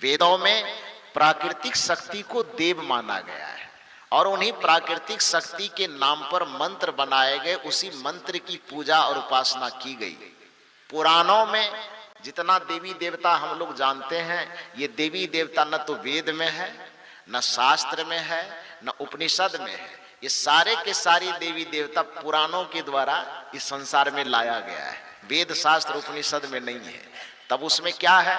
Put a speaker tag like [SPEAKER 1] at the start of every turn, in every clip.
[SPEAKER 1] वेदों में प्राकृतिक शक्ति को देव माना गया है और उन्हीं प्राकृतिक शक्ति के नाम पर मंत्र बनाए गए, उसी मंत्र की पूजा और उपासना की गई। पुराणों में जितना देवी देवता हम लोग जानते हैं, ये देवी देवता न तो वेद में है, न शास्त्र में है, न उपनिषद में है। ये सारे के सारे देवी देवता पुराणों के द्वारा इस संसार में लाया गया है, वेद शास्त्र उपनिषद में नहीं है। तब उसमें क्या है,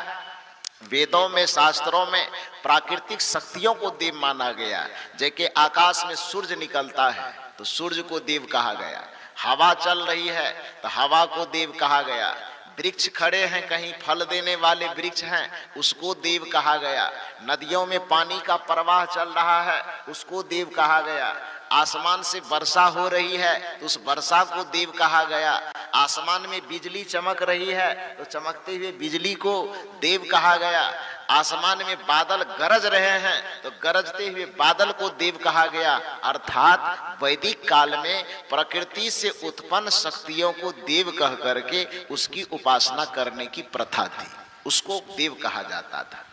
[SPEAKER 1] वेदों में शास्त्रों में प्राकृतिक शक्तियों को देव माना गया। जैसे आकाश में सूर्य निकलता है तो सूर्य को देव कहा गया, हवा चल रही है तो हवा को देव कहा गया, वृक्ष खड़े हैं कहीं फल देने वाले वृक्ष हैं उसको देव कहा गया, नदियों में पानी का प्रवाह चल रहा है उसको देव कहा गया, आसमान से वर्षा हो रही है तो उस वर्षा को देव कहा गया, आसमान में बिजली चमक रही है तो चमकते हुए बिजली को देव कहा गया, आसमान में बादल गरज रहे हैं तो गरजते हुए बादल को देव कहा गया। अर्थात वैदिक काल में प्रकृति से उत्पन्न शक्तियों को देव कह करके उसकी उपासना करने की प्रथा थी, उसको देव कहा जाता था।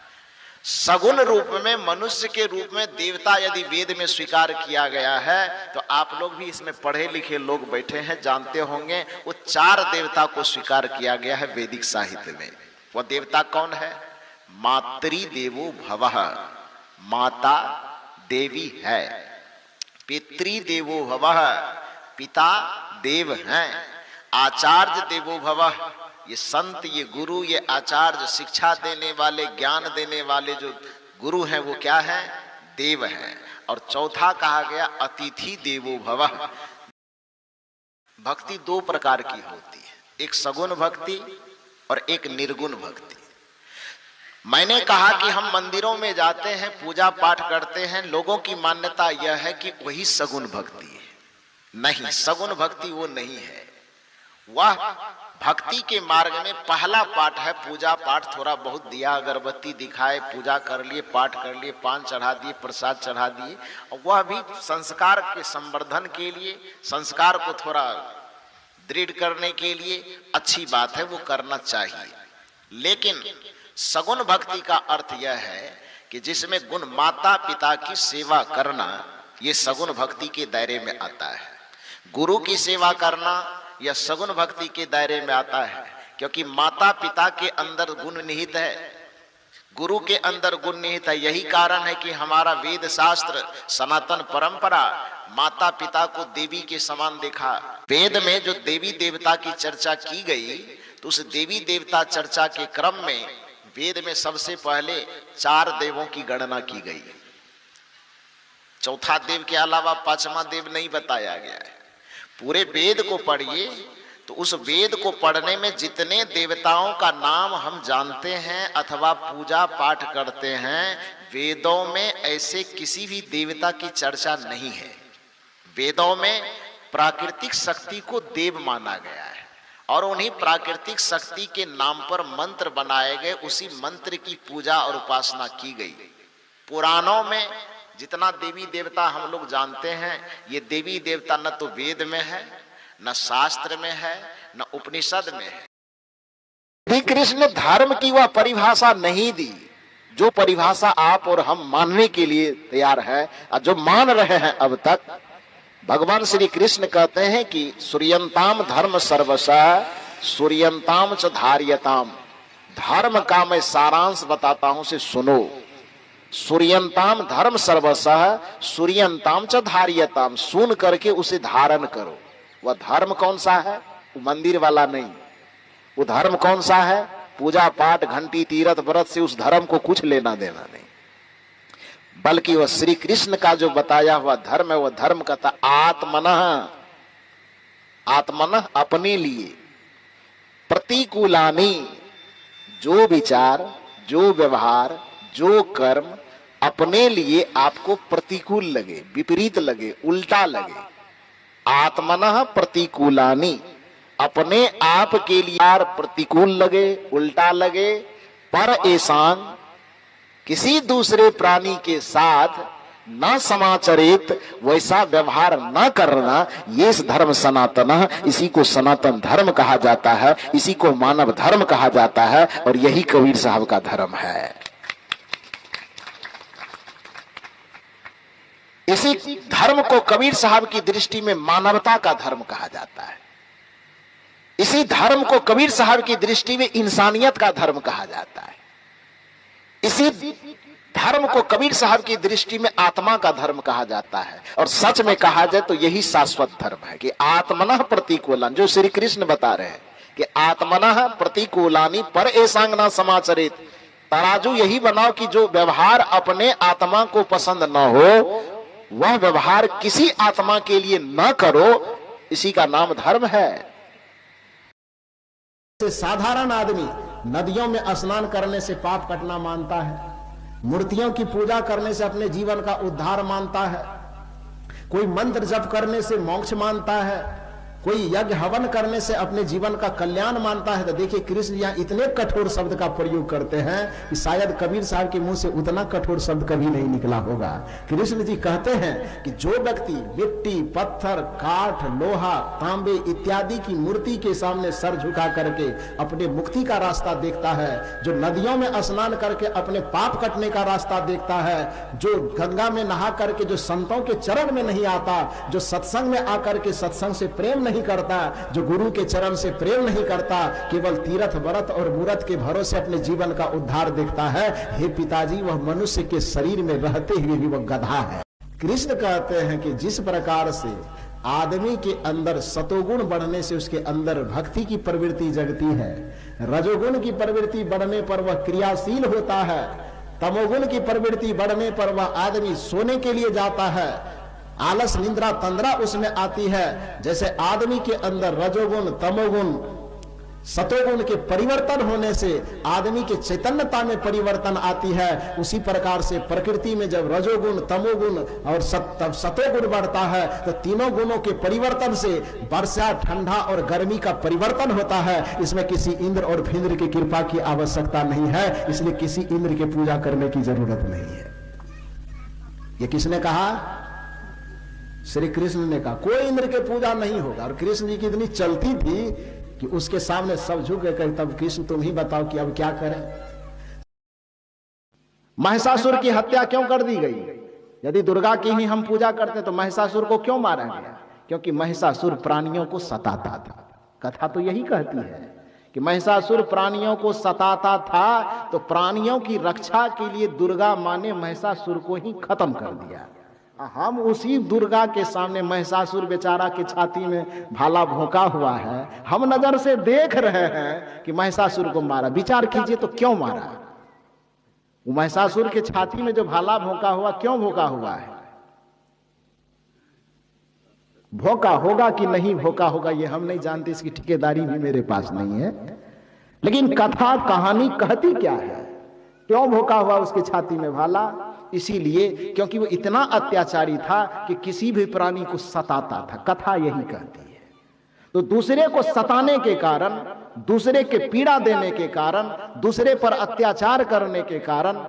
[SPEAKER 1] सगुण रूप में मनुष्य के रूप में देवता यदि वेद में स्वीकार किया गया है तो आप लोग भी इसमें पढ़े लिखे लोग बैठे हैं जानते होंगे, वो 4 देवता को स्वीकार किया गया है वैदिक साहित्य में। वह देवता कौन है? मातृ देवो भवः, माता देवी है, पितृ देवो भवः, पिता देव हैं, आचार्य देवो भवः, ये संत, ये गुरु, ये आचार्य, शिक्षा देने वाले, ज्ञान देने वाले जो गुरु हैं वो क्या है? देव हैं। और चौथा कहा गया अतिथि देवो भवः। भक्ति 2 प्रकार की होती है, एक सगुण भक्ति और एक निर्गुण भक्ति। मैंने कहा कि हम मंदिरों में जाते हैं, पूजा पाठ करते हैं, लोगों की मान्यता यह है कि वही सगुण भक्ति है। नहीं, सगुण भक्ति वो नहीं है। वह भक्ति के मार्ग में पहला पाठ है पूजा पाठ, थोड़ा बहुत दिया अगरबत्ती दिखाए, पूजा कर लिए, पाठ कर लिए, पान चढ़ा दिए, प्रसाद चढ़ा दिए, और वह भी संस्कार के संवर्धन के लिए, संस्कार को थोड़ा दृढ़ करने के लिए अच्छी बात है, वो करना चाहिए। लेकिन सगुण भक्ति का अर्थ यह है कि जिसमें गुण माता पिता की सेवा करना, ये सगुण भक्ति के दायरे में आता है। गुरु की सेवा करना यह सगुण भक्ति के दायरे में आता है, क्योंकि माता पिता के अंदर गुण निहित है, गुरु के अंदर गुण निहित है। यही कारण है कि हमारा वेद शास्त्र सनातन परंपरा माता पिता को देवी के समान देखा। वेद में जो देवी देवता की चर्चा की गई तो उस देवी देवता चर्चा के क्रम में वेद में सबसे पहले 4 देवों की गणना की गई। चौथा देव के अलावा 5वां देव नहीं बताया गया है। पूरे वेद को पढ़िए तो उस वेद को पढ़ने में जितने देवताओं का नाम हम जानते हैं अथवा पूजा पाठ करते हैं, वेदों में ऐसे किसी भी देवता की चर्चा नहीं है। वेदों में प्राकृतिक शक्ति को देव माना गया है और उन्हीं प्राकृतिक शक्ति के नाम पर मंत्र बनाए गए, उसी मंत्र की पूजा और उपासना की गई। पुराणों में जितना देवी देवता हम लोग जानते हैं, ये देवी देवता न तो वेद में है, न शास्त्र में है, न उपनिषद में है। श्री कृष्ण धर्म की वह परिभाषा नहीं दी जो परिभाषा आप और हम मानने के लिए तैयार है और जो मान रहे हैं अब तक। भगवान श्री कृष्ण कहते हैं कि सूर्यंताम धर्म सर्वशः सूर्यंताम च धार्यताम। धर्म का मैं सारांश बताता हूं, से सुनो। सूर्यंताम धर्म सर्वशः सूर्यंताम च धार्यताम, सुन करके उसे धारण करो। वह धर्म कौन सा है? वो मंदिर वाला नहीं। वो धर्म कौन सा है? पूजा पाठ घंटी तीरथ व्रत से उस धर्म को कुछ लेना देना नहीं, बल्कि वह श्री कृष्ण का जो बताया हुआ धर्म है, वह धर्म कहता आत्मनः, आत्मनः अपने लिए, प्रतिकूलानि, जो विचार, जो व्यवहार, जो कर्म अपने लिए आपको प्रतिकूल लगे, विपरीत लगे, उल्टा लगे, आत्मनः प्रतिकूलानि, अपने आप के लिए प्रतिकूल लगे, उल्टा लगे, पर ऐसान, किसी दूसरे प्राणी के साथ न समाचरित, वैसा व्यवहार न करना, ये धर्म सनातन, इसी को सनातन धर्म कहा जाता है, इसी को मानव धर्म कहा जाता है, और यही कबीर साहब का धर्म है। इसी धर्म को कबीर साहब की दृष्टि में मानवता का धर्म कहा जाता है। इसी धर्म को कबीर साहब की दृष्टि में इंसानियत का धर्म कहा जाता है। इसी धर्म को कबीर साहब की दृष्टि में आत्मा का धर्म कहा जाता है। और सच में कहा जाए तो यही शाश्वत धर्म है कि आत्मनः प्रतिकूलन, जो श्री कृष्ण बता रहे हैं कि आत्मनः प्रतिकूलानि पर एसांगना समाचरित, तराजू यही बनाओ कि जो व्यवहार अपने आत्मा को पसंद न हो वह व्यवहार किसी आत्मा के लिए न करो, इसी का नाम धर्म है।
[SPEAKER 2] साधारण आदमी नदियों में स्नान करने से पाप कटना मानता है, मूर्तियों की पूजा करने से अपने जीवन का उद्धार मानता है, कोई मंत्र जप करने से मोक्ष मानता है, कोई यज्ञ हवन करने से अपने जीवन का कल्याण मानता है। तो देखिए कृष्ण यहाँ इतने कठोर शब्द का प्रयोग करते हैं कि शायद कबीर साहब के मुंह से उतना कठोर शब्द कभी नहीं निकला होगा। कृष्ण जी कहते हैं कि जो व्यक्ति मिट्टी, पत्थर, काठ, लोहा, तांबे इत्यादि की मूर्ति के सामने सर झुका करके अपने मुक्ति का रास्ता देखता है, जो नदियों में स्नान करके अपने पाप कटने का रास्ता देखता है, जो गंगा में नहा करके जो संतों के चरण में नहीं आता, जो सत्संग में आकर के सत्संग से प्रेम नहीं करता, जो गुरु के चरण से प्रेम नहीं करता, केवल तीर्थ व्रत और मूरत के भरोसे अपने जीवन का उद्धार देखता है, हे पिताजी वह मनुष्य के शरीर में रहते हुए भी वह गधा है। कृष्ण कहते हैं कि जिस प्रकार से आदमी के अंदर सतोगुण बढ़ने से उसके अंदर भक्ति की प्रवृत्ति जगती है, रजोगुण की प्रवृत्ति बढ़ने पर वह क्रियाशील होता है, तमोगुण की प्रवृत्ति बढ़ने पर वह आदमी सोने के लिए जाता है, आलस निंद्रा तंद्रा उसमें आती है। जैसे आदमी के अंदर रजोगुण, तमोगुण, सतोगुण के परिवर्तन होने से आदमी के चैतन्यता में परिवर्तन आती है, उसी प्रकार से प्रकृति में जब रजोगुण, तमोगुण और सतोगुण बढ़ता है तो तीनों गुणों के परिवर्तन से वर्षा, ठंडा और गर्मी का परिवर्तन होता है। इसमें किसी इंद्र और फिंद्र की कृपा की आवश्यकता नहीं है, इसलिए किसी इंद्र की पूजा करने की जरूरत नहीं है। ये किसने कहा? श्री कृष्ण ने कहा कोई इंद्र के पूजा नहीं होगा। और कृष्ण जी की इतनी चलती थी कि उसके सामने सब झुक गए। तब कृष्ण तुम ही बताओ कि अब क्या करें। महिषासुर की हत्या क्यों कर दी गई? यदि दुर्गा की ही हम पूजा करते तो महिषासुर को क्यों मारा गया? क्योंकि महिषासुर प्राणियों को सताता था। कथा तो यही कहती है कि महिषासुर प्राणियों को सताता था, तो प्राणियों की रक्षा के लिए दुर्गा मां ने महिषासुर को ही खत्म कर दिया। हम उसी दुर्गा के सामने, महिषासुर बेचारा की छाती में भाला भोंका हुआ है, हम नजर से देख रहे हैं कि महिषासुर को मारा। विचार कीजिए तो क्यों मारा? वो महिषासुर के छाती में जो भाला भोंका हुआ, क्यों भोंका हुआ है? भोंका होगा कि नहीं भोंका होगा ये हम नहीं जानते, इसकी ठेकेदारी भी मेरे पास नहीं है। लेकिन कथा कहानी कहती क्या है? क्यों भोंका हुआ उसकी छाती में भाला? इसीलिए क्योंकि वो इतना अत्याचारी था कि किसी भी प्राणी को सताता था। कथा यही कहती है। तो दूसरे को सताने के कारण, दूसरे के पीड़ा देने के कारण, दूसरे पर अत्याचार करने के कारण,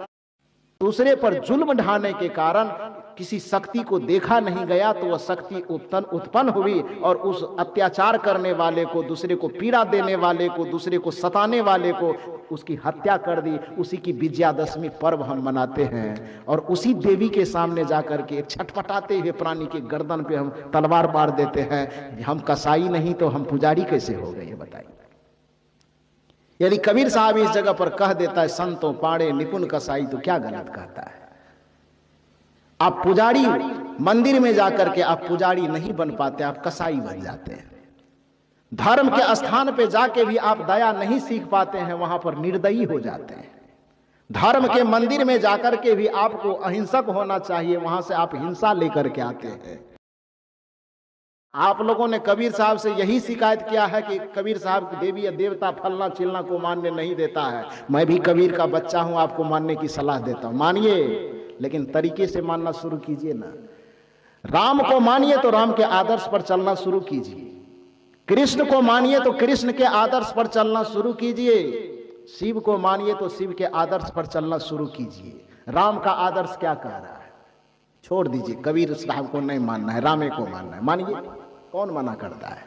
[SPEAKER 2] दूसरे पर जुल्म ढाने के कारण किसी शक्ति को देखा नहीं गया, तो वह शक्ति उत्पन्न हुई और उस अत्याचार करने वाले को, दूसरे को पीड़ा देने वाले को, दूसरे को सताने वाले को उसकी हत्या कर दी। उसी की विजयादशमी पर्व हम मनाते हैं और उसी देवी के सामने जाकर के छटपटाते हुए प्राणी के गर्दन पे हम तलवार मार देते हैं। हम कसाई नहीं तो हम पुजारी कैसे हो गए बताइए? यदि कबीर साहब इस जगह पर कह देता है संतों पाड़े निपुण कसाई, तो क्या गलत कहता है? आप पुजारी, मंदिर में जाकर के आप पुजारी नहीं बन पाते, आप कसाई बन जाते हैं। धर्म के स्थान पे जाके भी आप दया नहीं सीख पाते हैं, वहां पर निर्दयी हो जाते हैं। धर्म के मंदिर में जाकर के भी आपको अहिंसक होना चाहिए, वहां से आप हिंसा लेकर के आते हैं। आप लोगों ने कबीर साहब से यही शिकायत किया है कि कबीर साहब देवी या देवता फलना चिलना को मानने नहीं देता है। मैं भी कबीर का बच्चा हूं, आपको मानने की सलाह देता हूं, मानिए, लेकिन तरीके से मानना शुरू कीजिए ना। राम को मानिए तो राम के आदर्श पर चलना शुरू कीजिए, कृष्ण को मानिए तो कृष्ण के आदर्श पर चलना शुरू कीजिए, शिव को मानिए तो शिव के आदर्श पर चलना शुरू कीजिए। राम का आदर्श क्या कह रहा है छोड़ दीजिए, कबीर साहब को नहीं मानना है, रामे को मानना है, मानिए, कौन मना करता है?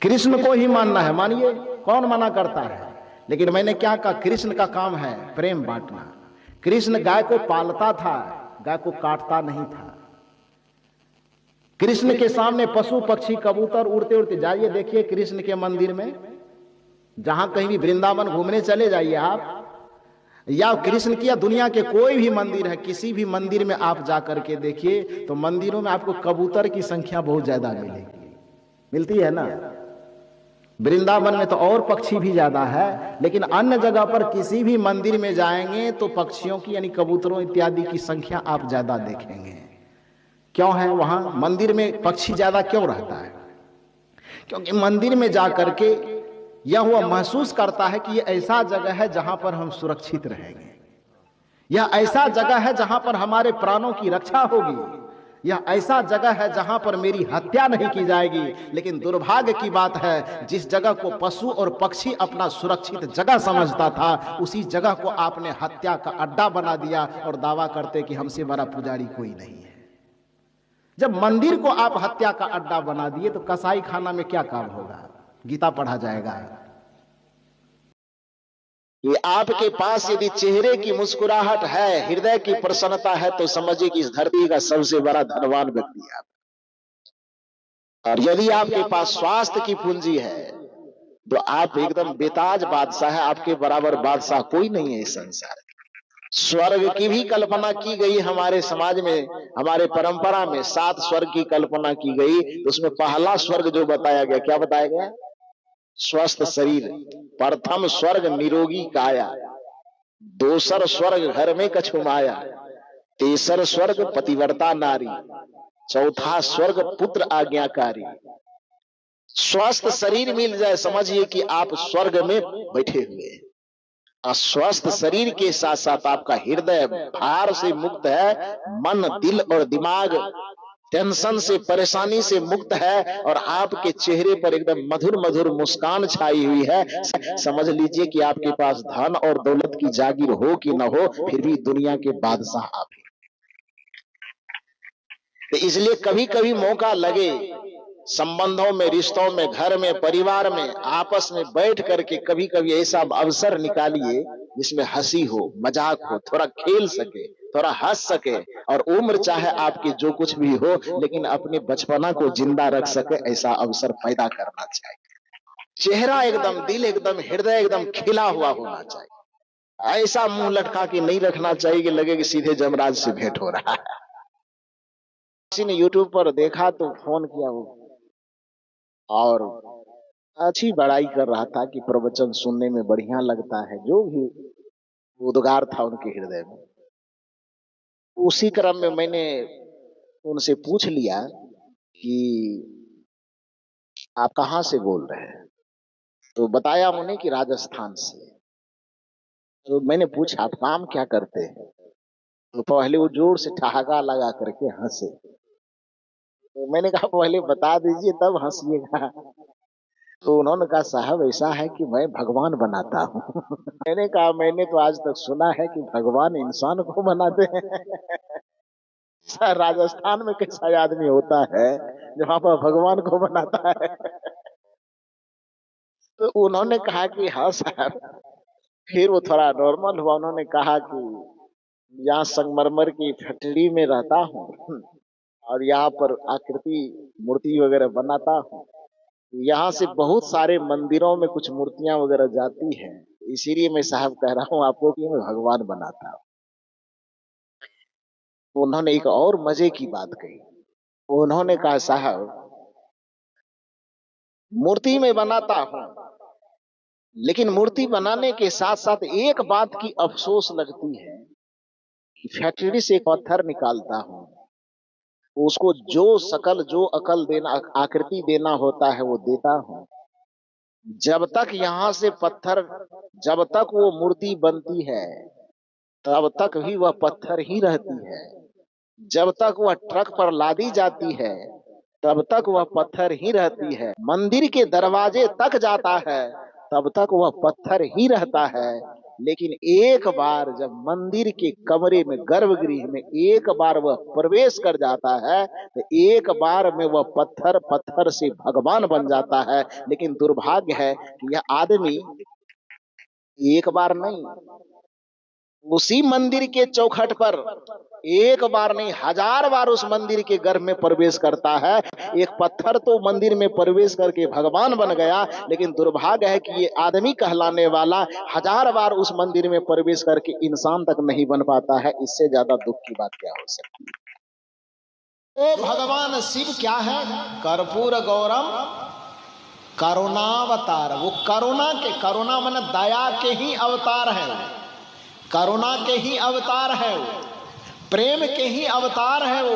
[SPEAKER 2] कृष्ण को ही मानना है, मानिए, कौन मना करता है? लेकिन मैंने क्या कहा, कृष्ण का काम है प्रेम बांटना। कृष्ण गाय को पालता था, गाय को काटता नहीं था। कृष्ण के सामने पशु पक्षी कबूतर उड़ते उड़ते, जाइए देखिए कृष्ण के मंदिर में, जहां कहीं भी वृंदावन घूमने चले जाइए आप, या कृष्ण की या दुनिया के कोई भी मंदिर है, किसी भी मंदिर में आप जाकर के देखिए तो मंदिरों में आपको कबूतर की संख्या बहुत ज्यादा मिलेगी, मिलती है ना। वृंदावन में तो और पक्षी भी ज्यादा है, लेकिन अन्य जगह पर किसी भी मंदिर में जाएंगे तो पक्षियों की यानी कबूतरों इत्यादि की संख्या आप ज्यादा देखेंगे। क्यों है वहां मंदिर में पक्षी ज्यादा क्यों रहता है? क्योंकि मंदिर में जाकर के यह वह महसूस करता है कि यह ऐसा जगह है जहां पर हम सुरक्षित रहेंगे, यह ऐसा जगह है जहां पर हमारे प्राणों की रक्षा होगी, यह ऐसा जगह है जहां पर मेरी हत्या नहीं की जाएगी। लेकिन दुर्भाग्य की बात है, जिस जगह को पशु और पक्षी अपना सुरक्षित जगह समझता था, उसी जगह को आपने हत्या का अड्डा बना दिया और दावा करते कि हमसे बड़ा पुजारी कोई नहीं है। जब मंदिर को आप हत्या का अड्डा बना दिए तो कसाई खाना में क्या काम होगा? गीता पढ़ा जाएगा
[SPEAKER 1] कि आपके पास यदि चेहरे की मुस्कुराहट है, हृदय की प्रसन्नता है, तो समझिए कि इस धरती का सबसे बड़ा धनवान व्यक्ति है आप। और यदि आपके पास स्वास्थ्य की पूंजी है तो आप एकदम बेताज बादशाह है, आपके बराबर बादशाह कोई नहीं है इस संसार में। स्वर्ग की भी कल्पना की गई हमारे समाज में, हमारे परंपरा में 7 स्वर्ग की कल्पना की गई। तो उसमें पहला स्वर्ग जो बताया गया, क्या बताया गया? स्वस्थ शरीर। प्रथम स्वर्ग निरोगी काया, दूसर स्वर्ग घर में कछु माया, तीसर स्वर्ग पतिव्रता नारी, चौथा स्वर्ग पुत्र आज्ञाकारी। स्वस्थ शरीर मिल जाए, समझिए कि आप स्वर्ग में बैठे हुए हैं। अस्वस्थ शरीर के साथ साथ आपका हृदय भार से मुक्त है, मन दिल और दिमाग टेंशन से परेशानी से मुक्त है, और आपके चेहरे पर एकदम मधुर मधुर मुस्कान छाई हुई है। समझ लीजिए कि आपके पास धन और दौलत की जागीर हो कि न हो, फिर भी दुनिया के बादशाह आप हैं। तो इसलिए कभी कभी मौका लगे, संबंधों में, रिश्तों में, घर में, परिवार में, आपस में बैठ करके कभी कभी ऐसा अवसर निकालिए जिसमें हंसी हो, मजाक हो, थोड़ा खेल सके, थोड़ा हंस सके, और उम्र चाहे आपकी जो कुछ भी हो, लेकिन अपने बचपना को जिंदा रख सके, ऐसा अवसर पैदा करना चाहिए। चेहरा एकदम, दिल एकदम, हृदय एकदम खिला हुआ होना चाहिए। ऐसा मुंह लटका के नहीं रखना चाहिए कि लगे कि सीधे जमराज से भेंट हो रहा है। किसी ने यूट्यूब पर देखा तो फोन किया वो, और अच्छी बड़ाई कर रहा था कि प्रवचन सुनने में बढ़िया लगता है, जो भी उद्गार था उनके हृदय में। उसी क्रम में मैंने उनसे पूछ लिया कि आप कहाँ से बोल रहे हैं? तो बताया उन्हें कि राजस्थान से। तो मैंने पूछा आप काम क्या करते हैं? तो पहले वो जोर से ठहाका लगा करके हंसे। तो मैंने कहा पहले बता दीजिए तब हंसिएगा। तो उन्होंने कहा साहब ऐसा है कि मैं भगवान बनाता हूँ। मैंने कहा मैंने तो आज तक सुना है कि भगवान इंसान को बनाते हैं। राजस्थान में कैसा आदमी होता है जो वहां पर भगवान को बनाता है? तो उन्होंने कहा कि हाँ साहब। फिर वो थोड़ा नॉर्मल हुआ, उन्होंने कहा कि यहाँ संगमरमर की फैक्ट्री में रहता हूँ और यहाँ पर आकृति मूर्ति वगैरह बनाता हूँ। यहाँ से बहुत सारे मंदिरों में कुछ मूर्तियां वगैरह जाती हैं, इसीलिए मैं साहब कह रहा हूँ आपको कि मैं भगवान बनाता हूँ। उन्होंने एक और मजे की बात कही। उन्होंने कहा साहब मूर्ति में बनाता हूँ, लेकिन मूर्ति बनाने के साथ साथ एक बात की अफसोस लगती है, फैक्ट्री से एक पत्थर निकालता हूँ, उसको जो शकल जो अकल देना, आकृति देना होता है वो देता हूँ। जब तक यहाँ से पत्थर, जब तक वो मूर्ति बनती है तब तक भी वह पत्थर ही रहती है। जब तक वह ट्रक पर लादी जाती है तब तक वह पत्थर ही रहती है। मंदिर के दरवाजे तक जाता है तब तक वह पत्थर ही रहता है। लेकिन एक बार जब मंदिर के कमरे में, गर्भगृह में एक बार वह प्रवेश कर जाता है तो एक बार में वह पत्थर, पत्थर से भगवान बन जाता है। लेकिन दुर्भाग्य है कि यह आदमी एक बार नहीं,
[SPEAKER 2] उसी मंदिर के चौखट पर एक बार नहीं 1000 बार उस मंदिर के गर्भ में प्रवेश करता है। एक पत्थर तो मंदिर में प्रवेश करके भगवान बन गया, लेकिन दुर्भाग्य है कि ये आदमी कहलाने वाला 1000 बार उस मंदिर में प्रवेश करके इंसान तक नहीं बन पाता है। इससे ज्यादा दुख की बात क्या हो सकती है। ओ भगवान शिव क्या है? कर्पूर गौरम करुणावतार। वो करुणा माने दया के ही अवतार है, करुणा के ही अवतार है, वो प्रेम के ही अवतार है, वो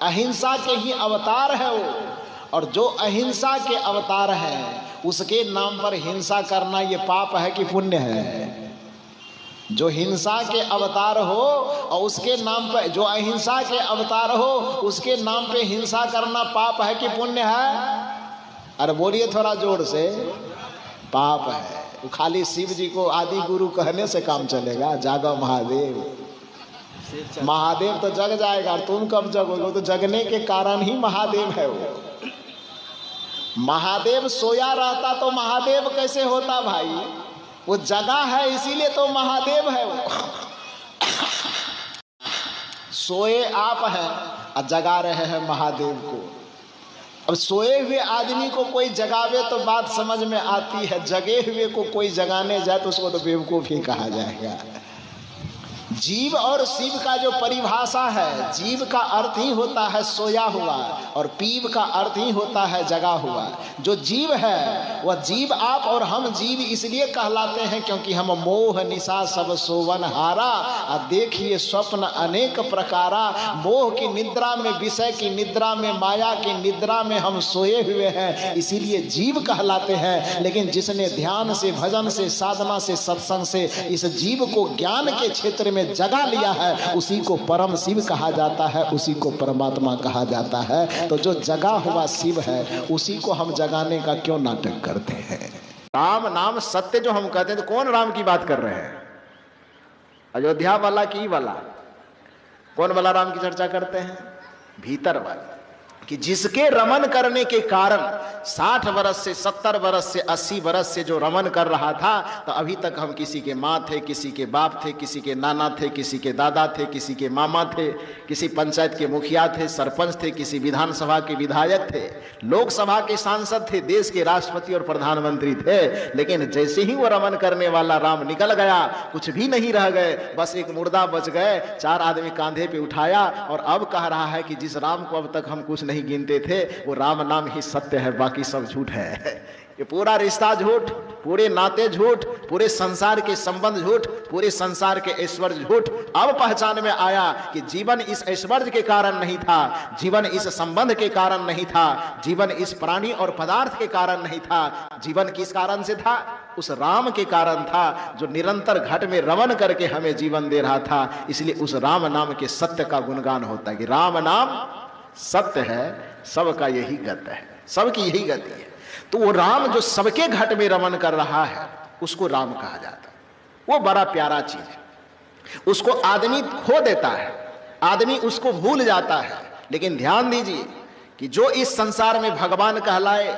[SPEAKER 2] अहिंसा के ही अवतार है वो। और जो अहिंसा के अवतार है उसके नाम पर हिंसा करना ये पाप है कि पुण्य है? जो हिंसा के अवतार हो और उसके नाम पर, जो अहिंसा के अवतार हो उसके नाम पे हिंसा करना पाप है कि पुण्य है? अरे बोलिए थोड़ा जोर से। पाप है। तो खाली शिव जी को आदि गुरु कहने से काम चलेगा? जागो महादेव, महादेव तो जग जाएगा, तुम कब जगोगे? तो जगने के कारण ही महादेव है वो। महादेव सोया रहता तो महादेव कैसे होता भाई? वो जगा है इसीलिए तो महादेव है वो। सोए आप हैं और जगा रहे हैं महादेव को। अब सोए हुए आदमी को कोई जगावे तो बात समझ में आती है, जगे हुए को कोई जगाने जाए तो उसको तो बेवकूफ ही कहा जाएगा। जीव और शिव का जो परिभाषा है, जीव का अर्थ ही होता है सोया हुआ और पीव का अर्थ ही होता है जगा हुआ। जो जीव है वह जीव आप और हम जीव इसलिए कहलाते हैं क्योंकि हम मोह निशा सब सोवन हारा, देखिए स्वप्न अनेक प्रकारा। मोह की निद्रा में, विषय की निद्रा में, माया की निद्रा में हम सोए हुए हैं, इसीलिए जीव कहलाते हैं। लेकिन जिसने ध्यान से, भजन से, साधना से, सत्संग से इस जीव को ज्ञान के क्षेत्र में जगा लिया है, उसी को परम शिव कहा जाता है, उसी को परमात्मा कहा जाता है। तो जो जगा हुआ शिव है उसी को हम जगाने का क्यों नाटक करते हैं? राम नाम सत्य जो हम कहते हैं, तो कौन राम की बात कर रहे हैं? अयोध्या वाला की वाला? कौन वाला राम की चर्चा करते हैं? भीतर वाला, कि जिसके रमन करने के कारण 60 वर्ष से 70 वर्ष से 80 वर्ष से जो रमन कर रहा था, तो अभी तक हम किसी के माँ थे, किसी के बाप थे, किसी के नाना थे, किसी के दादा थे, किसी के मामा थे, किसी पंचायत के मुखिया थे, सरपंच थे, किसी विधानसभा के विधायक थे, लोकसभा के सांसद थे, देश के राष्ट्रपति और प्रधानमंत्री थे। लेकिन जैसे ही वो रमन करने वाला राम निकल गया, कुछ भी नहीं रह गए, बस एक मुर्दा बच गए, 4 आदमी कांधे पे उठाया और अब कह रहा है कि जिस राम को अब तक हम कुछ नहीं गिनते थे वो राम नाम ही सत्य है, बाकी सब झूठ है। ये पूरा रिश्ता झूठ, पूरे नाते झूठ, पूरे संसार के संबंध झूठ, पूरे संसार के ऐश्वर्य झूठ। अब पहचान में आया कि जीवन इस ऐश्वर्य के कारण नहीं था, जीवन इस संबंध के कारण नहीं था, जीवन इस प्राणी और पदार्थ के कारण नहीं था। जीवन किस कारण से था? उस राम के कारण था, जो निरंतर घट में रमन करके हमें जीवन दे रहा था। इसलिए उस राम नाम के सत्य का गुणगान होता है कि राम नाम सत्य है, सबका यही गति है, सबकी यही गति है। तो वो राम जो सबके घट में रमन कर रहा है उसको राम कहा जाता है। वो बड़ा प्यारा चीज है, उसको आदमी खो देता है, आदमी उसको भूल जाता है। लेकिन ध्यान दीजिए कि जो इस संसार में भगवान कहलाए,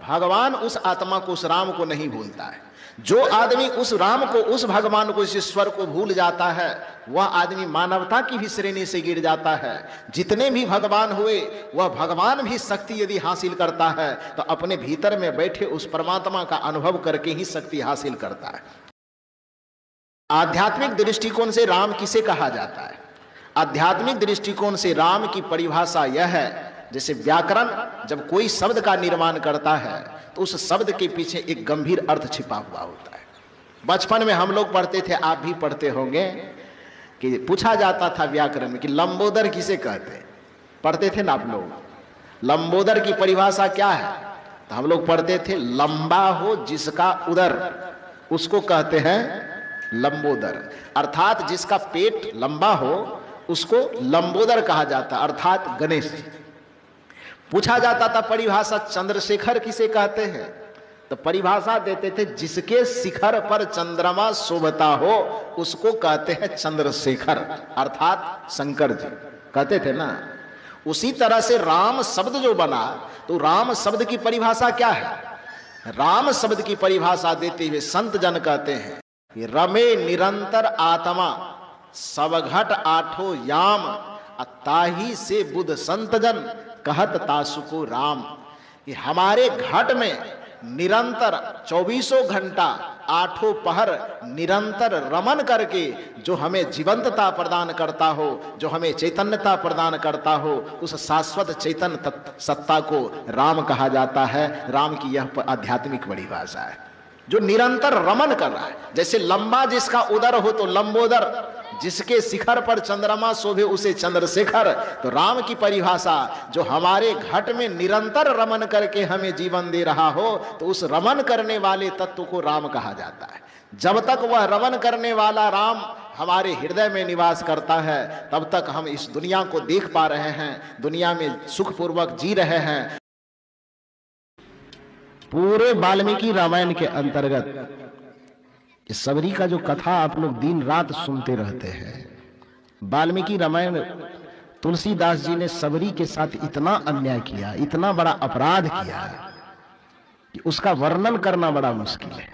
[SPEAKER 2] भगवान उस आत्मा को, उस राम को नहीं भूलता है। जो आदमी उस राम को, उस भगवान को, इस ईश्वर को भूल जाता है, वह आदमी मानवता की भी श्रेणी से गिर जाता है। जितने भी भगवान हुए, वह भगवान भी शक्ति यदि हासिल करता है तो अपने भीतर में बैठे उस परमात्मा का अनुभव करके ही शक्ति हासिल करता है। आध्यात्मिक दृष्टिकोण से राम किसे कहा जाता है? आध्यात्मिक दृष्टिकोण से राम की परिभाषा यह है, जैसे व्याकरण जब कोई शब्द का निर्माण करता है तो उस शब्द के पीछे एक गंभीर अर्थ छिपा हुआ होता है। बचपन में हम लोग पढ़ते थे, आप भी पढ़ते होंगे, कि पूछा जाता था व्याकरण में कि लंबोदर किसे कहते हैं? पढ़ते थे ना आप लोग? लंबोदर की परिभाषा क्या है? तो हम लोग पढ़ते थे, लंबा हो जिसका उदर उसको कहते हैं लंबोदर। अर्थात जिसका पेट लंबा हो उसको लंबोदर कहा जाता, अर्थात गणेश। पूछा जाता था परिभाषा, चंद्रशेखर किसे कहते हैं? तो परिभाषा देते थे, जिसके शिखर पर चंद्रमा शोभता हो उसको कहते हैं चंद्रशेखर, अर्थात शंकर जी कहते थे ना। उसी तरह से राम शब्द जो बना, तो राम शब्द की परिभाषा क्या है? राम शब्द की परिभाषा देते हुए संत जन कहते हैं, कि रमे निरंतर आत्मा सब घट आठो याम, ताही से बुध संत जन कहत तासुको राम। कि हमारे घट में निरंतर 24 घंटा आठों पहर निरंतर रमन करके जो हमें जीवंतता प्रदान करता हो, जो हमें चैतन्यता प्रदान करता हो, उस शाश्वत चैतन्य सत्ता को राम कहा जाता है। राम की यह आध्यात्मिक परिभाषा है, जो निरंतर रमन कर रहा है। जैसे लंबा जिसका उदर हो तो लंबोदर, जिसके शिखर पर चंद्रमा शोभे उसे चंद्रशेखर। तो राम की परिभाषा, जो हमारे घट में निरंतर रमन करके हमें जीवन दे रहा हो, तो उस रमन करने वाले तत्व को राम कहा जाता है। जब तक वह रमन करने वाला राम हमारे हृदय में निवास करता है, तब तक हम इस दुनिया को देख पा रहे हैं, दुनिया में सुखपूर्वक जी रहे हैं। पूरे वाल्मीकि रामायण के अंतर्गत इस सबरी का जो कथा आप लोग दिन रात सुनते रहते हैं, वाल्मीकि रामायण तुलसीदास जी ने सबरी के साथ इतना अन्याय किया, इतना बड़ा अपराध किया कि उसका वर्णन करना बड़ा मुश्किल है।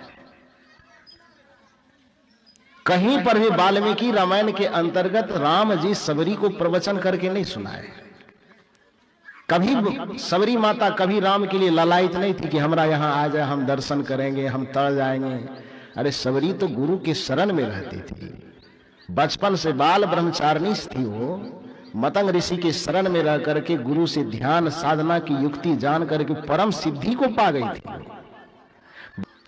[SPEAKER 2] कहीं पर भी वाल्मीकि रामायण के अंतर्गत राम जी सबरी को प्रवचन करके नहीं सुनाए। कभी सबरी माता कभी राम के लिए ललायित नहीं थी कि हमरा यहाँ आ जाए, हम दर्शन करेंगे, हम तर जाएंगे। अरे सबरी तो गुरु के शरण में रहती थी, बचपन से बाल ब्रह्मचारिणी थी। वो मतंग ऋषि के शरण में रह करके गुरु से ध्यान साधना की युक्ति जान करके परम सिद्धि को पा गई थी।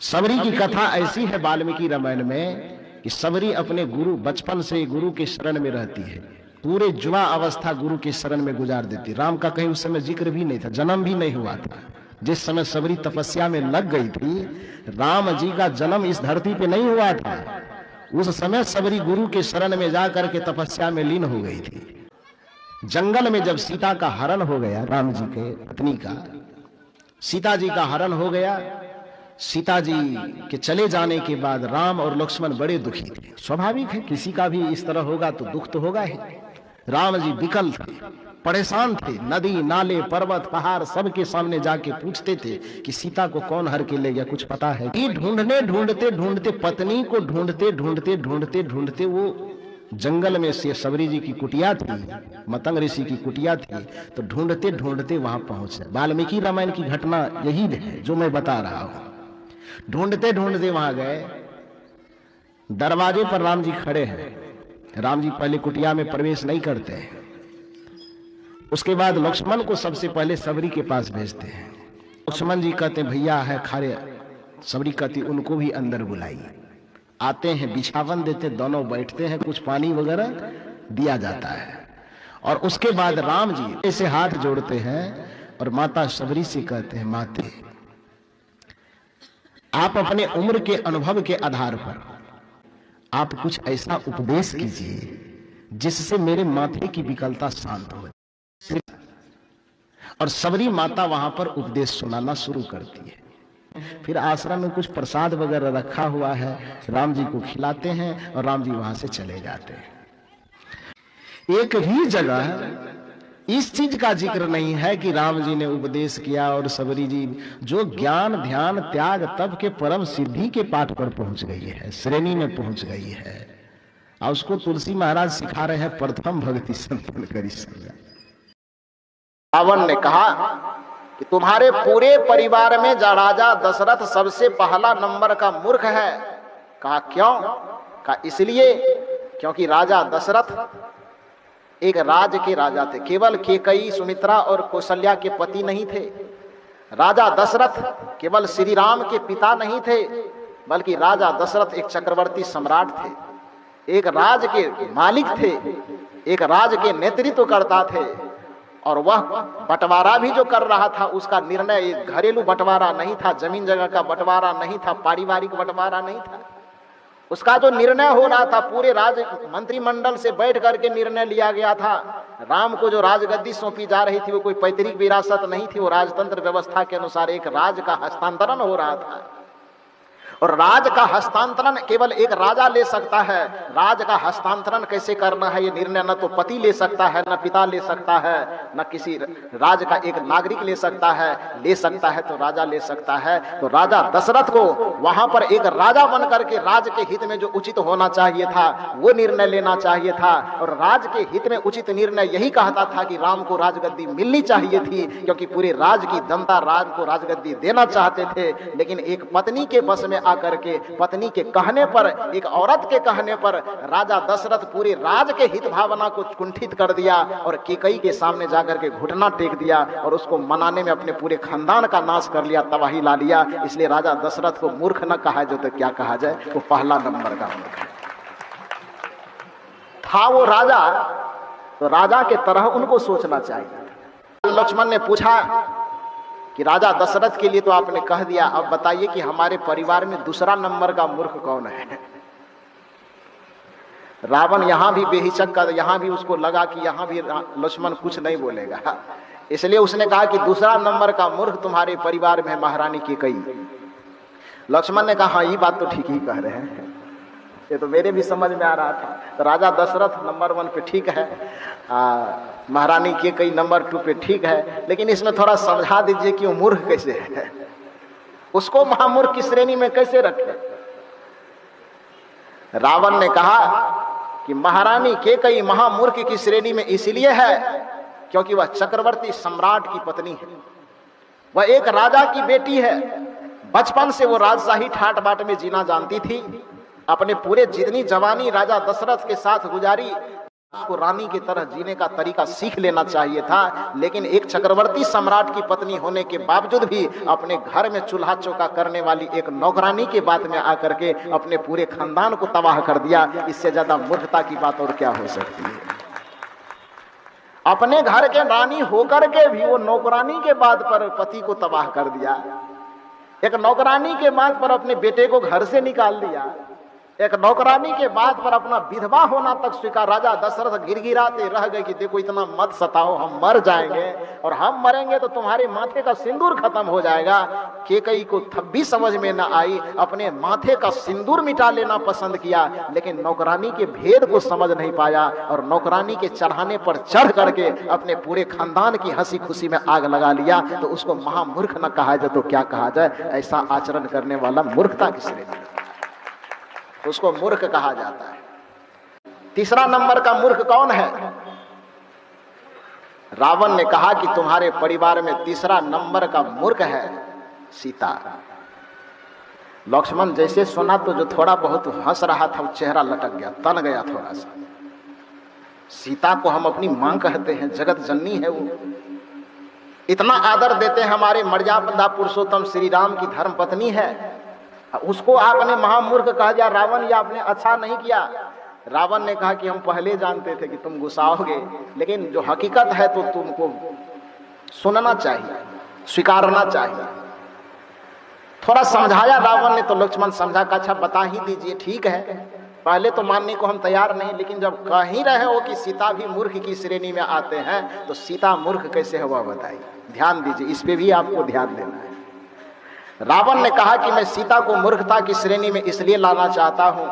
[SPEAKER 2] सबरी की कथा ऐसी है वाल्मीकि रामायण में कि सबरी अपने गुरु, बचपन से गुरु के शरण में रहती है, पूरे जुआ अवस्था गुरु के शरण में गुजार देती। राम का कहीं उस समय जिक्र भी नहीं था, जन्म भी नहीं हुआ था। जिस समय सबरी तपस्या में लग गई थी, राम जी का जन्म इस धरती पे नहीं हुआ था। उस समय सबरी गुरु के शरण में जाकर के तपस्या में लीन हो गई थी। जंगल में जब सीता का हरण हो गया, राम जी के पत्नी का सीता जी का हरण हो गया, सीता जी के चले जाने के बाद राम और लक्ष्मण बड़े दुखी थे। स्वाभाविक है, किसी का भी इस तरह होगा तो दुख तो होगा ही। राम जी विकल थे, परेशान थे। नदी नाले पर्वत पहाड़ सबके सामने जाके पूछते थे कि सीता को कौन हर के ले गया, कुछ पता है? ढूंढने ढूंढते ढूंढते पत्नी को ढूंढते ढूंढते ढूंढते ढूंढते वो जंगल में से सबरी जी की कुटिया थी, मतंग ऋषि की कुटिया थी, तो ढूंढते ढूंढते वहां पहुंचे। वाल्मीकि रामायण की घटना यही है जो मैं बता रहा हूं। ढूंढते ढूंढते वहां गए, दरवाजे पर राम जी खड़े हैं। राम जी पहले कुटिया में प्रवेश नहीं करते हैं। उसके बाद लक्ष्मण को सबसे पहले सबरी के पास भेजते हैं। लक्ष्मण जी कहते हैं भैया है खारे। सबरी कहती उनको भी अंदर बुलाइए। आते हैं, बिछावन देते, दोनों बैठते हैं, कुछ पानी वगैरह दिया जाता है। और उसके बाद राम जी ऐसे हाथ जोड़ते हैं और माता सबरी से कहते हैं, माते आप अपने उम्र के अनुभव के आधार पर आप कुछ ऐसा उपदेश कीजिए जिससे मेरे माथे की विकलता शांत हो। और सबरी माता वहां पर उपदेश सुनाना शुरू करती है। फिर आश्रम में कुछ प्रसाद वगैरह रखा हुआ है, राम जी को खिलाते हैं और राम जी वहां से चले जाते हैं। एक भी जगह इस चीज का जिक्र नहीं है कि राम जी ने उपदेश किया और सबरी जी जो ज्ञान ध्यान त्याग तप के परम सिद्धि के पाठ पर पहुंच गई है, श्रेणी में पहुंच गई है। और उसको तुलसी महाराज सिखा रहे हैं, प्रथम भक्ति संतन करी संग।
[SPEAKER 1] रावण ने कहा कि तुम्हारे पूरे परिवार में राजा दशरथ सबसे पहला नंबर का मूर्ख है। कहा क्यों? कहा इसलिए क्योंकि राजा दशरथ एक राज के राजा थे, केवल केकई सुमित्रा और कौशल्या के पति नहीं थे। राजा दशरथ केवल श्री राम के पिता नहीं थे, बल्कि राजा दशरथ एक चक्रवर्ती सम्राट थे, एक राज के मालिक थे, एक राज के नेतृत्व करता थे। और वह बंटवारा भी जो कर रहा था, उसका निर्णय एक घरेलू बंटवारा नहीं था, जमीन जगह का बंटवारा नहीं था, पारिवारिक बंटवारा नहीं था। उसका जो निर्णय हो रहा था पूरे राज मंत्रिमंडल से बैठ करके निर्णय लिया गया था। राम को जो राजगद्दी सौंपी जा रही थी वो कोई पैतृक विरासत नहीं थी, वो राजतंत्र व्यवस्था के अनुसार एक राज का हस्तांतरण हो रहा था।
[SPEAKER 2] और राज का हस्तांतरण केवल एक राजा ले सकता है। राज का हस्तांतरण कैसे करना है ये निर्णय न तो पति ले सकता है, न पिता ले सकता है, न किसी राज का एक नागरिक ले सकता है तो राजा ले सकता है। तो राजा दशरथ को वहां पर एक राजा बन करके राज के हित में जो उचित होना चाहिए था वो निर्णय लेना चाहिए था। और राज के हित में उचित निर्णय यही कहता था कि राम को राजगद्दी मिलनी चाहिए थी, क्योंकि पूरे राज की जनता राज को राजगद्दी देना चाहते थे। लेकिन एक पत्नी के बस में आकर के, पत्नी के कहने पर, एक औरत के कहने पर राजा दशरथ पूरे राज के हित भावना को कुंठित कर दिया और कैकेयी के सामने जाकर के घुटना टेक दिया और उसको मनाने में अपने पूरे खानदान का नाश कर लिया, तबाही ला लिया। इसलिए राजा दशरथ को मूर्ख न कहा जाए तो क्या कहा जाए, वो पहला नंबर का मूर्ख था। वो राजा, तो राजा के तरह उनको सोचना चाहिए। लक्ष्मण ने पूछा कि राजा दशरथ के लिए तो आपने कह दिया, अब बताइए कि हमारे परिवार में दूसरा नंबर का मूर्ख कौन है। रावण यहां भी बेहिचक का, यहां भी उसको लगा कि यहां भी लक्ष्मण कुछ नहीं बोलेगा, इसलिए उसने कहा कि दूसरा नंबर का मूर्ख तुम्हारे परिवार में महारानी कैकेयी। लक्ष्मण ने कहा हाँ ये बात तो ठीक ही कह रहे हैं, ये तो मेरे भी समझ में आ रहा था। तो राजा दशरथ नंबर 1 पे ठीक है, महारानी कैकेयी नंबर 2 पे ठीक है, लेकिन इसमें थोड़ा समझा दीजिए कि वो मूर्ख कैसे है, उसको महामूर्ख की श्रेणी में कैसे रखे। रावण ने कहा कि महारानी कैकेयी महामूर्ख की श्रेणी में इसलिए है क्योंकि वह चक्रवर्ती सम्राट की पत्नी है, वह एक राजा की बेटी है। बचपन से वो राजशाही ठाट बाट में जीना जानती थी, अपने पूरे जितनी जवानी राजा दशरथ के साथ गुजारी, उसको रानी की तरह जीने का तरीका सीख लेना चाहिए था। लेकिन एक चक्रवर्ती सम्राट की पत्नी होने के बावजूद भी अपने घर में चूल्हा चौका करने वाली एक नौकरानी के बात में आकर के अपने पूरे खानदान को तबाह कर दिया। इससे ज्यादा मूर्खता की बात और क्या हो सकती है। अपने घर के रानी होकर के भी वो नौकरानी के बात पर पति को तबाह कर दिया, एक नौकरानी के बात पर अपने बेटे को घर से निकाल दिया, एक नौकरानी के बाद पर अपना विधवा होना तक स्वीकार। राजा दशरथ गिड़गिड़ाते रह गए कि देखो इतना मत सताओ, हम मर जाएंगे और हम मरेंगे तो तुम्हारे माथे का सिंदूर खत्म हो जाएगा। कैकेयी को तब भी समझ में न आई, अपने माथे का सिंदूर मिटा लेना पसंद किया, लेकिन नौकरानी के भेद को समझ नहीं पाया और नौकरानी के चढ़ाने पर चढ़ करके अपने पूरे खानदान की हंसी खुशी में आग लगा लिया। तो उसको महामूर्ख न कहा जाए तो क्या कहा जाए। ऐसा आचरण करने वाला मूर्खता की श्रेणी, उसको मूर्ख कहा जाता है। तीसरा नंबर का मूर्ख कौन है। रावण ने कहा कि तुम्हारे परिवार में तीसरा नंबर का मूर्ख है सीता। लक्ष्मण जैसे सुना तो जो थोड़ा बहुत हंस रहा था वो चेहरा लटक गया, तन गया थोड़ा सा। सीता को हम अपनी मां कहते हैं, जगत जननी है वो, इतना आदर देते हैं, हमारे मर्यादा पुरुषोत्तम श्री राम की धर्म पत्नी है, उसको आपने महामूर्ख कहा दिया। रावण, ये आपने अच्छा नहीं किया। रावण ने कहा कि हम पहले जानते थे कि तुम गुस्साओगे, लेकिन जो हकीकत है तो तुमको सुनना चाहिए, स्वीकारना चाहिए। थोड़ा समझाया रावण ने तो लक्ष्मण समझा का अच्छा बता ही दीजिए, ठीक है, पहले तो मानने को हम तैयार नहीं, लेकिन जब कह ही रहे हो कि सीता भी मूर्ख की श्रेणी में आते हैं तो सीता मूर्ख कैसे हुआ बताइए। ध्यान दीजिए, इस पे भी आपको ध्यान देना है। रावण ने कहा कि मैं सीता को मूर्खता की श्रेणी में इसलिए लाना चाहता हूं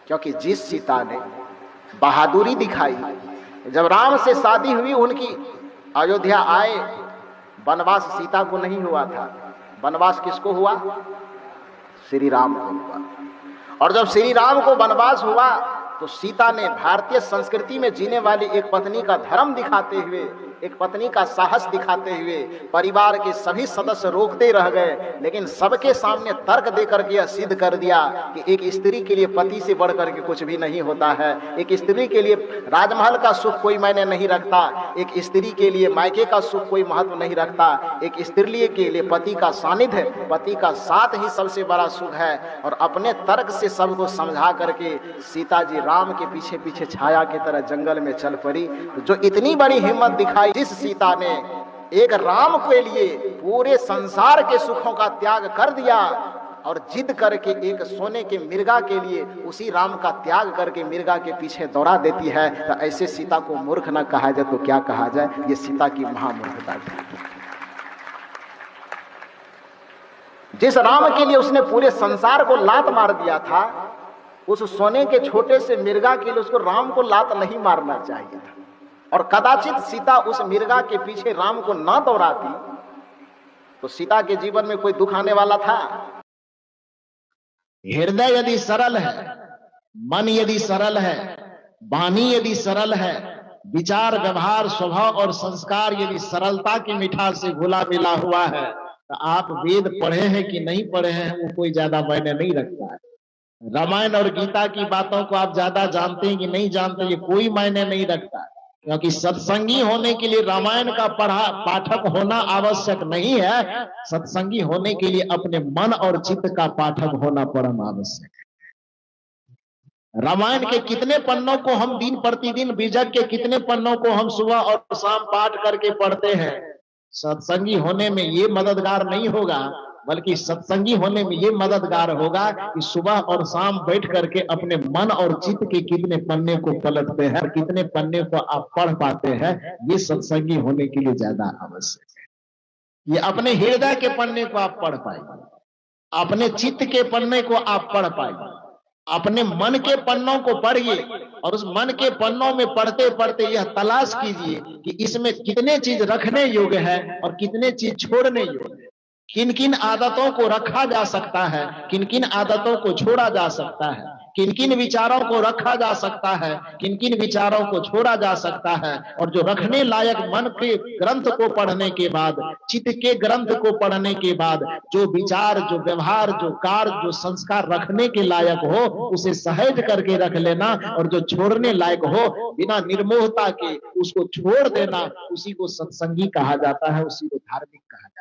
[SPEAKER 2] क्योंकि जिस सीता ने बहादुरी दिखाई, जब राम से शादी हुई उनकी, अयोध्या आए, वनवास सीता को नहीं हुआ था, वनवास किसको हुआ, श्री राम को हुआ। और जब श्री राम को वनवास हुआ तो सीता ने भारतीय संस्कृति में जीने वाली एक पत्नी का धर्म दिखाते हुए, एक पत्नी का साहस दिखाते हुए परिवार के सभी सदस्य रोकते रह गए, लेकिन सबके सामने तर्क देकर के यह सिद्ध कर दिया कि एक स्त्री के लिए पति से बढ़कर के कुछ भी नहीं होता है। एक स्त्री के लिए राजमहल का सुख कोई मायने नहीं रखता, एक स्त्री के लिए मायके का सुख कोई महत्व नहीं रखता, एक स्त्री के लिए पति का सानिध्य, पति का साथ ही सबसे बड़ा सुख है। और अपने तर्क से सबको समझा करके सीता जी राम के पीछे पीछे छाया की तरह जंगल में चल पड़ी। जो इतनी बड़ी हिम्मत दिखाई, जिस सीता ने एक राम के लिए पूरे संसार के सुखों का त्याग कर दिया और जिद करके एक सोने के मिर्गा के लिए उसी राम का त्याग करके मिर्गा के पीछे दौड़ा देती है, तो ऐसे सीता को मूर्ख न कहा जाए तो क्या कहा जाए। ये सीता की महामूर्खता थी। जिस राम के लिए उसने पूरे संसार को लात मार दिया था, उस सोने के छोटे से मिर्गा के लिए उसको राम को लात नहीं मारना चाहिए था। और कदाचित सीता उस मिर्गा के पीछे राम को ना दौड़ाती तो सीता के जीवन में कोई दुख आने वाला था? हृदय यदि सरल है, मन यदि सरल है, वाणी यदि सरल है, विचार व्यवहार स्वभाव और संस्कार यदि सरलता की मिठास से घुला मिला हुआ है, तो आप वेद पढ़े हैं कि नहीं पढ़े हैं वो कोई ज्यादा मायने नहीं रखता है। रामायण और गीता की बातों को आप ज्यादा जानते हैं कि नहीं जानते, ये कोई मायने नहीं रखता, क्योंकि सत्संगी होने के लिए रामायण का पाठक होना आवश्यक नहीं है। सत्संगी होने के लिए अपने मन और चित्त का पाठक होना परम आवश्यक है। रामायण के कितने पन्नों को हम दिन प्रतिदिन, बीजक के कितने पन्नों को हम सुबह और शाम पाठ करके पढ़ते हैं। सत्संगी होने में ये मददगार नहीं होगा, बल्कि सत्संगी होने में ये मददगार होगा कि सुबह और शाम बैठ करके अपने मन और चित्त के कितने पन्ने को पलटते हैं, कितने पन्ने को आप पढ़ पाते हैं। ये सत्संगी होने के लिए ज्यादा आवश्यक है। ये अपने हृदय के पन्ने को आप पढ़ पाएंगे, अपने चित्त के पन्ने को आप पढ़ पाएंगे, अपने मन के पन्नों को पढ़िए और उस मन के पन्नों में पढ़ते पढ़ते यह तलाश कीजिए कि इसमें कितने चीज रखने योग्य है और कितने चीज छोड़ने योग्य है। किन किन आदतों को रखा जा सकता है, किन किन आदतों को छोड़ा जा सकता है, किन किन विचारों को रखा जा सकता है, किन किन विचारों को छोड़ा जा सकता है। और जो रखने लायक मन के ग्रंथ को पढ़ने के बाद, चित्त के ग्रंथ को पढ़ने के बाद, जो विचार, जो व्यवहार, जो कार्य, जो संस्कार रखने के लायक हो उसे सहज करके रख लेना, और जो छोड़ने लायक हो बिना निर्मोहता के उसको छोड़ देना, उसी को सत्संगी कहा जाता है, उसी को धार्मिक कहा जाता है।